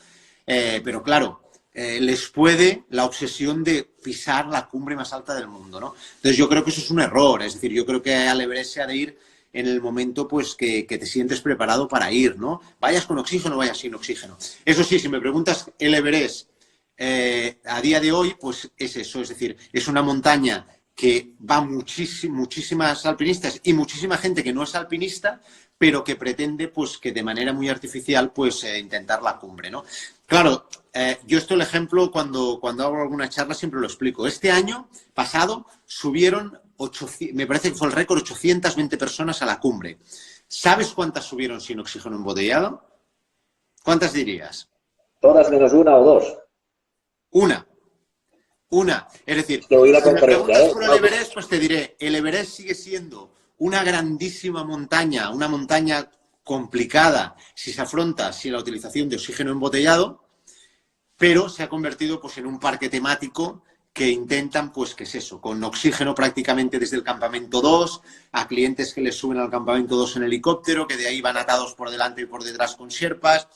Pero claro, les puede la obsesión de pisar la cumbre más alta del mundo, ¿no? Entonces, yo creo que eso es un error. Es decir, yo creo que al Everest se ha de ir en el momento pues que te sientes preparado para ir, ¿no? Vayas con oxígeno, vayas sin oxígeno. Eso sí, si me preguntas el Everest a día de hoy, pues es eso, es decir, es una montaña que va muchísimas alpinistas y muchísima gente que no es alpinista, pero que pretende pues que de manera muy artificial pues intentar la cumbre, ¿no? Claro, yo esto el ejemplo cuando hago alguna charla siempre lo explico. Este año pasado subieron me parece que fue el récord, 820 personas a la cumbre. ¿Sabes cuántas subieron sin oxígeno embotellado? ¿Cuántas dirías? Todas menos una o dos. Una. Es decir, si me preguntas por el Everest, pues te diré, el Everest sigue siendo una grandísima montaña, una montaña complicada si se afronta sin la utilización de oxígeno embotellado, pero se ha convertido pues en un parque temático que intentan, pues, ¿qué es eso? Con oxígeno prácticamente desde el campamento 2, a clientes que les suben al campamento 2 en helicóptero, que de ahí van atados por delante y por detrás con sherpas.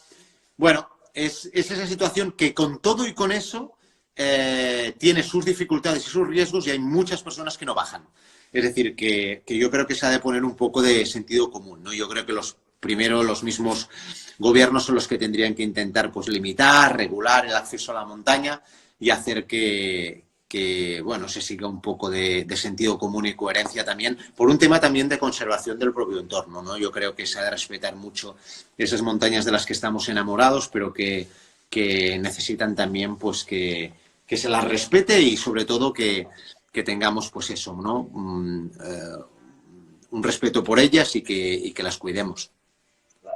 Bueno, es esa situación que con todo y con eso tiene sus dificultades y sus riesgos y hay muchas personas que no bajan. Es decir, que yo creo que se ha de poner un poco de sentido común, ¿no? Yo creo que los mismos gobiernos son los que tendrían que intentar pues limitar, regular el acceso a la montaña y hacer que bueno, se siga un poco de sentido común y coherencia también, por un tema también de conservación del propio entorno, ¿no? Yo creo que se ha de respetar mucho esas montañas de las que estamos enamorados, pero que necesitan también pues que se las respete y sobre todo que tengamos pues eso, ¿no? Un respeto por ellas y que las cuidemos. La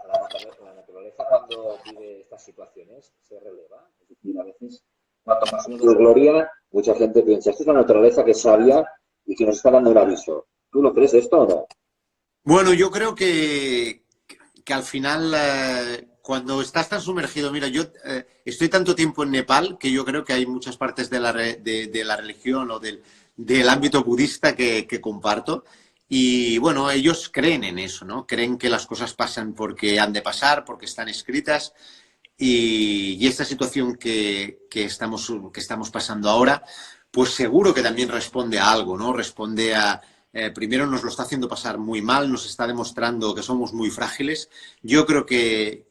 naturaleza cuando vive estas situaciones se releva, es decir, a veces cuando pasamos de gloria, mucha gente piensa, esto es la naturaleza que es sabia y que nos está dando un aviso. ¿Tú lo crees esto o no? Bueno, yo creo que al final, cuando estás tan sumergido, mira, yo estoy tanto tiempo en Nepal que yo creo que hay muchas partes de la religión o del ámbito budista que comparto. Y bueno, ellos creen en eso, ¿no? Creen que las cosas pasan porque han de pasar, porque están escritas. Y esta situación que estamos pasando ahora, pues seguro que también responde a algo, ¿no? Responde a, primero nos lo está haciendo pasar muy mal, nos está demostrando que somos muy frágiles. Yo creo que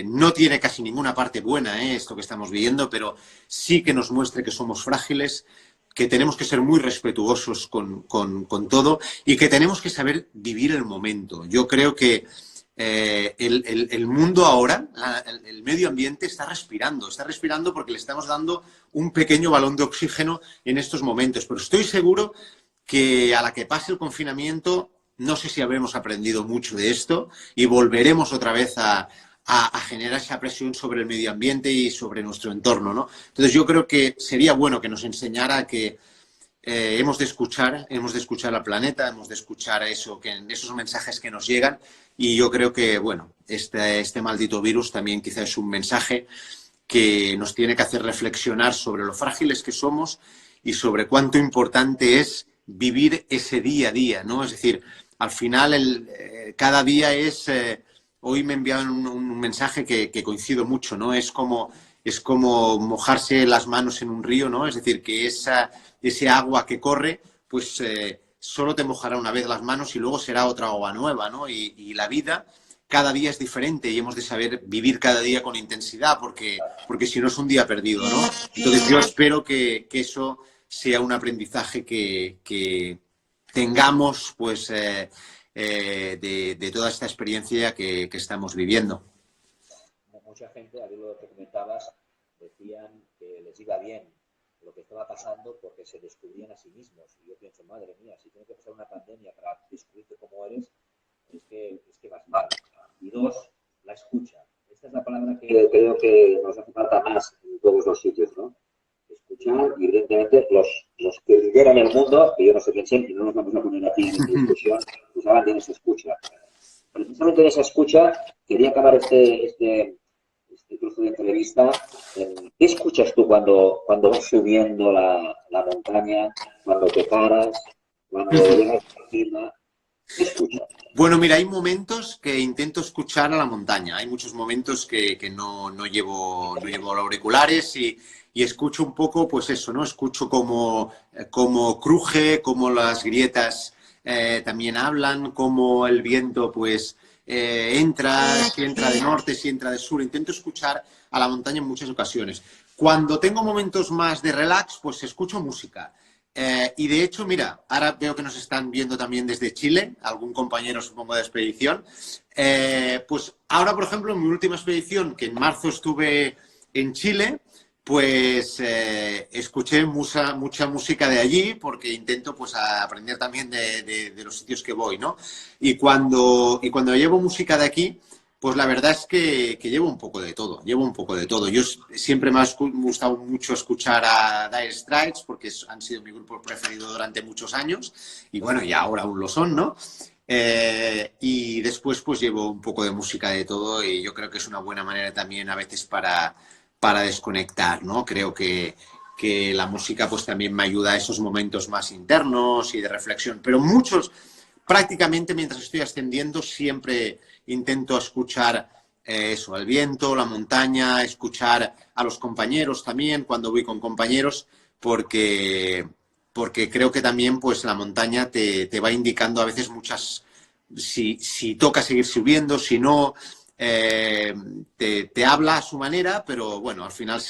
no tiene casi ninguna parte buena esto que estamos viviendo, pero sí que nos muestre que somos frágiles, que tenemos que ser muy respetuosos con todo y que tenemos que saber vivir el momento. Yo creo que el mundo ahora, el medio ambiente está respirando porque le estamos dando un pequeño balón de oxígeno en estos momentos, pero estoy seguro que a la que pase el confinamiento, no sé si habremos aprendido mucho de esto y volveremos otra vez a a generar esa presión sobre el medio ambiente y sobre nuestro entorno, ¿no? Entonces yo creo que sería bueno que nos enseñara que hemos de escuchar al planeta, hemos de escuchar esos mensajes que nos llegan, y yo creo que, bueno, este maldito virus también quizás es un mensaje que nos tiene que hacer reflexionar sobre lo frágiles que somos y sobre cuánto importante es vivir ese día a día, ¿no? Es decir, al final cada día es... hoy me enviaron un mensaje que coincido mucho, ¿no? Es como mojarse las manos en un río, ¿no? Es decir, que ese agua que corre, pues solo te mojará una vez las manos y luego será otra agua nueva, ¿no? Y la vida cada día es diferente y hemos de saber vivir cada día con intensidad, porque si no es un día perdido, ¿no? Entonces yo espero que eso sea un aprendizaje que tengamos, pues, de toda esta experiencia que estamos viviendo. Mucha gente, a ver lo que comentabas, decían que les iba bien lo que estaba pasando porque se descubrían a sí mismos. Y yo pienso, madre mía, si tienes que pasar una pandemia para descubrirte cómo eres, es que vas mal. Y dos, la escucha. Esta es la palabra que creo que nos hace falta más en todos los sitios, ¿no? Escuchar, y evidentemente los que lideran el mundo, que yo no sé quién son, y no nos vamos a poner aquí en discusión, pues hablan de esa escucha. Precisamente de esa escucha quería acabar este trozo de entrevista. ¿Qué escuchas tú cuando vas subiendo la montaña, cuando te paras, cuando llegas a la cima? ¿Qué escuchas? Bueno, mira, hay momentos que intento escuchar a la montaña. Hay muchos momentos que no llevo auriculares y escucho un poco, pues eso, ¿no? Escucho cómo cruje, cómo las grietas también hablan, cómo el viento, pues, si entra de norte, si entra de sur. Intento escuchar a la montaña en muchas ocasiones. Cuando tengo momentos más de relax, pues escucho música. Y de hecho, mira, ahora veo que nos están viendo también desde Chile, algún compañero, supongo, de expedición. Pues ahora, por ejemplo, en mi última expedición, que en marzo estuve en Chile, pues escuché mucha música de allí, porque intento, pues, aprender también de los sitios que voy, ¿no? Y cuando llevo música de aquí, pues la verdad es que llevo un poco de todo, Yo siempre me ha gustado mucho escuchar a Dire Straits, porque han sido mi grupo preferido durante muchos años, y bueno, y ahora aún lo son, ¿no? Y después, pues, llevo un poco de música de todo, y yo creo que es una buena manera también a veces para desconectar, ¿no? Creo que la música, pues, también me ayuda a esos momentos más internos y de reflexión, pero prácticamente mientras estoy ascendiendo, siempre intento escuchar eso, el viento, la montaña, escuchar a los compañeros también cuando voy con compañeros, porque creo que también, pues, la montaña te va indicando a veces si toca seguir subiendo, si no, te habla a su manera, pero bueno, al final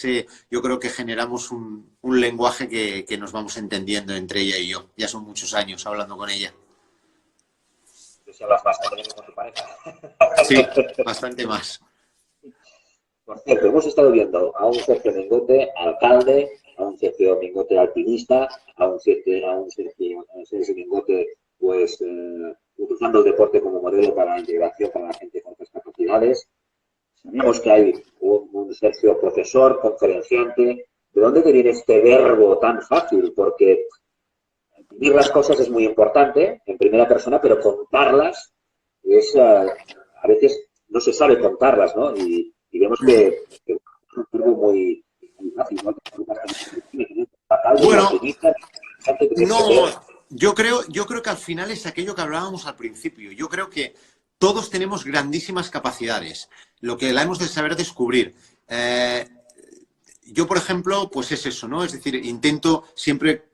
yo creo que generamos un lenguaje que nos vamos entendiendo entre ella y yo. Ya son muchos años hablando con ella. Si hablas más con tu pareja. Sí, bastante más. Por cierto, hemos estado viendo a un Sergio Mingote alcalde, a un Sergio Mingote alpinista, a un Sergio Mingote, pues, utilizando el deporte como modelo para la integración para la gente con otras capacidades. Sabemos que hay un Sergio profesor, conferenciante. ¿De dónde te viene este verbo tan fácil? Porque vivir las cosas es muy importante en primera persona, pero contarlas a veces no se sabe contarlas, ¿no? Y vemos que es un verbo muy fácil, ¿no? Bueno, no, yo creo que al final es aquello que hablábamos al principio. Yo creo que todos tenemos grandísimas capacidades, lo que la hemos de saber descubrir. Yo, por ejemplo, pues es eso, ¿no? Es decir, intento siempre...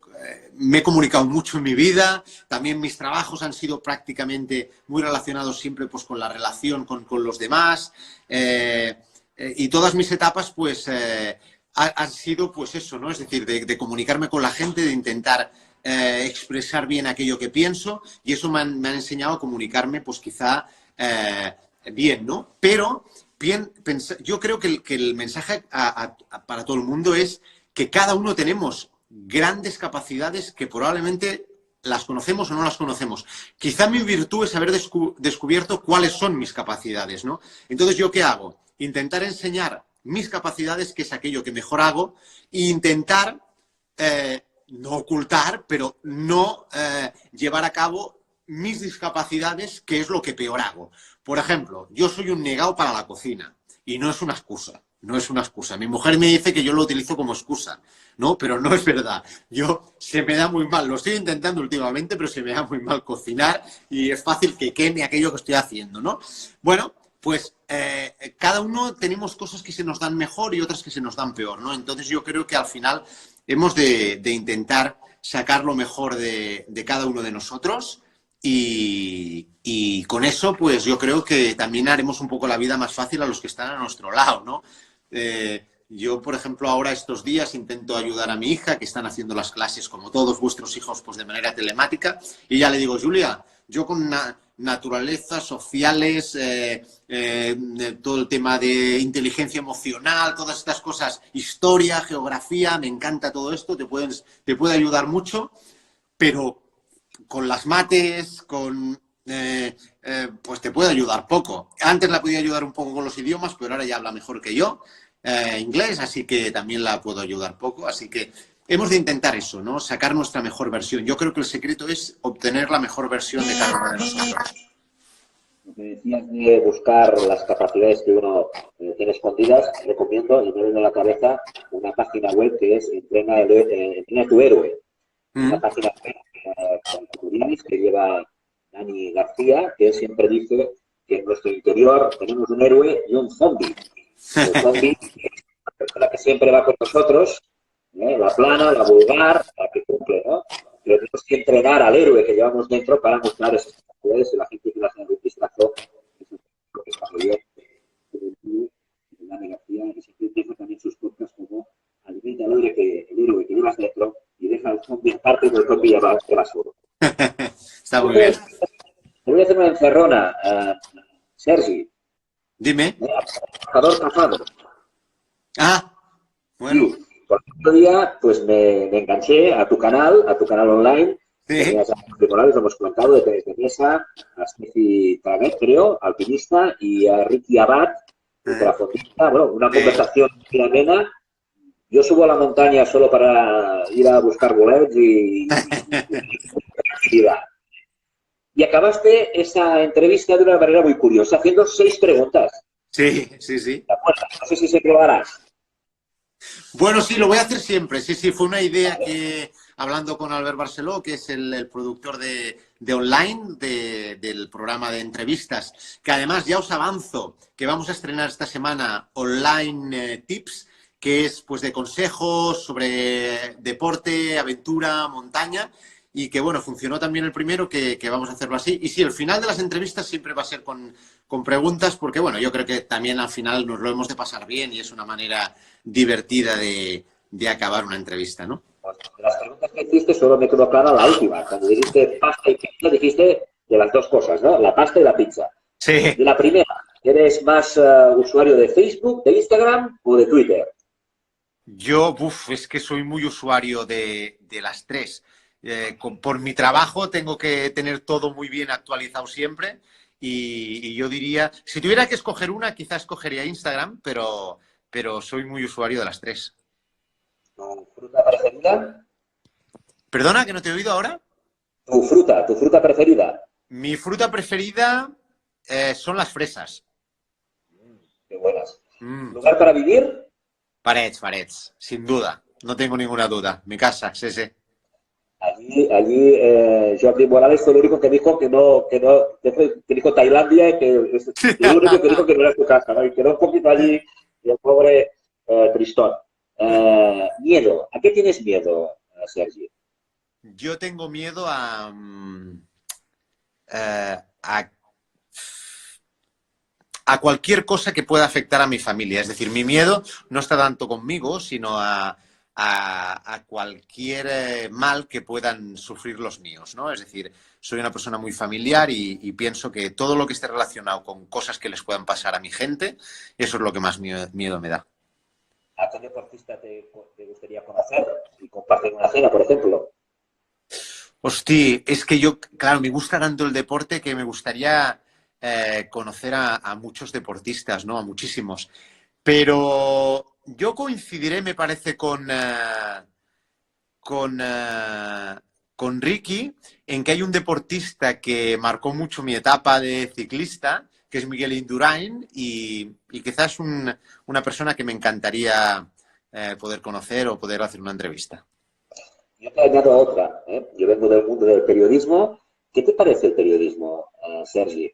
me he comunicado mucho en mi vida, también mis trabajos han sido prácticamente muy relacionados siempre, pues, con la relación con los demás, y todas mis etapas, pues, han sido, pues, eso, ¿no? Es decir, de comunicarme con la gente, de intentar expresar bien aquello que pienso, y eso me han enseñado a comunicarme, pues, quizá bien, ¿no? Pero yo creo que el mensaje para todo el mundo es que cada uno tenemos grandes capacidades que probablemente las conocemos o no las conocemos. Quizá mi virtud es haber descubierto cuáles son mis capacidades, ¿no? Entonces, ¿yo qué hago? Intentar enseñar mis capacidades, que es aquello que mejor hago, e intentar no ocultar, pero no llevar a cabo mis discapacidades, que es lo que peor hago. Por ejemplo, yo soy un negado para la cocina y no es una excusa. No es una excusa. Mi mujer me dice que yo lo utilizo como excusa, ¿no? Pero no es verdad. Se me da muy mal. Lo estoy intentando últimamente, pero se me da muy mal cocinar y es fácil que queme aquello que estoy haciendo, ¿no? Bueno, pues cada uno tenemos cosas que se nos dan mejor y otras que se nos dan peor, ¿no? Entonces yo creo que al final hemos de intentar sacar lo mejor de cada uno de nosotros y con eso, pues yo creo que también haremos un poco la vida más fácil a los que están a nuestro lado, ¿no? Yo, por ejemplo, ahora estos días intento ayudar a mi hija, que están haciendo las clases como todos vuestros hijos, pues de manera telemática, y ya le digo, Julia, yo con naturaleza, sociales, todo el tema de inteligencia emocional, todas estas cosas, historia, geografía, me encanta todo esto, te puede ayudar mucho, pero con las mates, pues te puede ayudar poco. Antes la podía ayudar un poco con los idiomas, pero ahora ya habla mejor que yo, inglés, así que también la puedo ayudar poco. Así que hemos de intentar eso, ¿no? Sacar nuestra mejor versión. Yo creo que el secreto es obtener la mejor versión de cada uno de nosotros. Lo que decías de buscar las capacidades que uno tiene escondidas, recomiendo, y me viene a la cabeza, una página web que es Entrena tu héroe. Una página web con tutoriales que lleva Dani García, que él siempre dice que en nuestro interior tenemos un héroe y un zombie. El zombie es la persona que siempre va con nosotros, la plana, la vulgar, la que cumple, ¿no? Pero tenemos que entrenar al héroe que llevamos dentro para mostrar esas capacidades y la gente que las hace un vistazo. Eso es lo que está muy bien. Dani García, que siempre empieza también sus podcasts como alimenta al héroe que llevas dentro y deja al zombie aparte del zombie que va solo. Está muy bien. Te voy a hacer una encerrona, Sergi. Dime. Cazador cazado. Ah, bueno. Sí, por otro día, pues me enganché a tu canal online. Sí. Tenías a Jorge Morales, lo hemos comentado, de tenis de mesa, a Steffi Traguet, creo, alpinista, y a Ricky Abad, ultrafotista. Bueno, una conversación muy amena. Yo subo a la montaña solo para ir a buscar bolets y actividad. Y acabaste esa entrevista de una manera muy curiosa, haciendo 6 preguntas. Sí. ¿Te acuerdas? No sé si se probarás. Bueno, sí, lo voy a hacer siempre. Sí, fue una idea que, hablando con Albert Barceló, que es el productor de online del programa de entrevistas, que además ya os avanzo que vamos a estrenar esta semana Online Tips, que es pues de consejos sobre deporte, aventura, montaña, y que bueno, funcionó también el primero, que vamos a hacerlo así. Y sí, el final de las entrevistas siempre va a ser con preguntas, porque bueno, yo creo que también al final nos lo hemos de pasar bien y es una manera divertida de acabar una entrevista, ¿no? De las preguntas que hiciste solo me quedó clara la última. Cuando dijiste pasta y pizza, dijiste de las dos cosas, ¿no? La pasta y la pizza. Sí. De la primera, ¿eres más usuario de Facebook, de Instagram o de Twitter? Yo, es que soy muy usuario de las tres. Por mi trabajo tengo que tener todo muy bien actualizado siempre y yo diría, si tuviera que escoger una, quizás escogería Instagram, pero soy muy usuario de las tres. ¿Tu fruta preferida? ¿Perdona, que no te he oído ahora? Tu fruta preferida. Mi fruta preferida son las fresas. Qué buenas. ¿Lugar para vivir? Parets, sin duda. No tengo ninguna duda. Mi casa, sí. Allí Jordi Morales fue el único que dijo que dijo Tailandia y que es el único que dijo que no era su casa, ¿no? Y quedó un poquito allí el pobre tristón. Miedo. ¿A qué tienes miedo, Sergi? Yo tengo miedo a cualquier cosa que pueda afectar a mi familia. Es decir, mi miedo no está tanto conmigo, sino a cualquier mal que puedan sufrir los míos, ¿no? Es decir, soy una persona muy familiar y pienso que todo lo que esté relacionado con cosas que les puedan pasar a mi gente, eso es lo que más miedo me da. ¿A qué deportista te gustaría conocer y compartir una cena, por ejemplo? Hostia, es que yo, claro, me gusta tanto el deporte que me gustaría conocer a muchos deportistas, ¿no? A muchísimos. Pero yo coincidiré, me parece, con, eh, con Ricky en que hay un deportista que marcó mucho mi etapa de ciclista, que es Miguel Indurain, y quizás una persona que me encantaría poder conocer o poder hacer una entrevista. Yo te añado otra, ¿eh? Yo vengo del mundo del periodismo. ¿Qué te parece el periodismo, Sergi?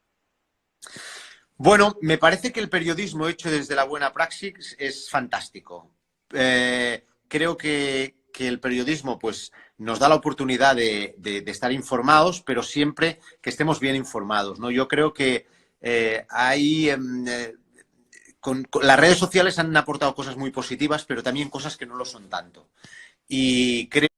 Bueno, me parece que el periodismo hecho desde la buena praxis es fantástico. Creo que el periodismo pues, nos da la oportunidad de estar informados, pero siempre que estemos bien informados, ¿no? Yo creo que con las redes sociales han aportado cosas muy positivas, pero también cosas que no lo son tanto. Y creo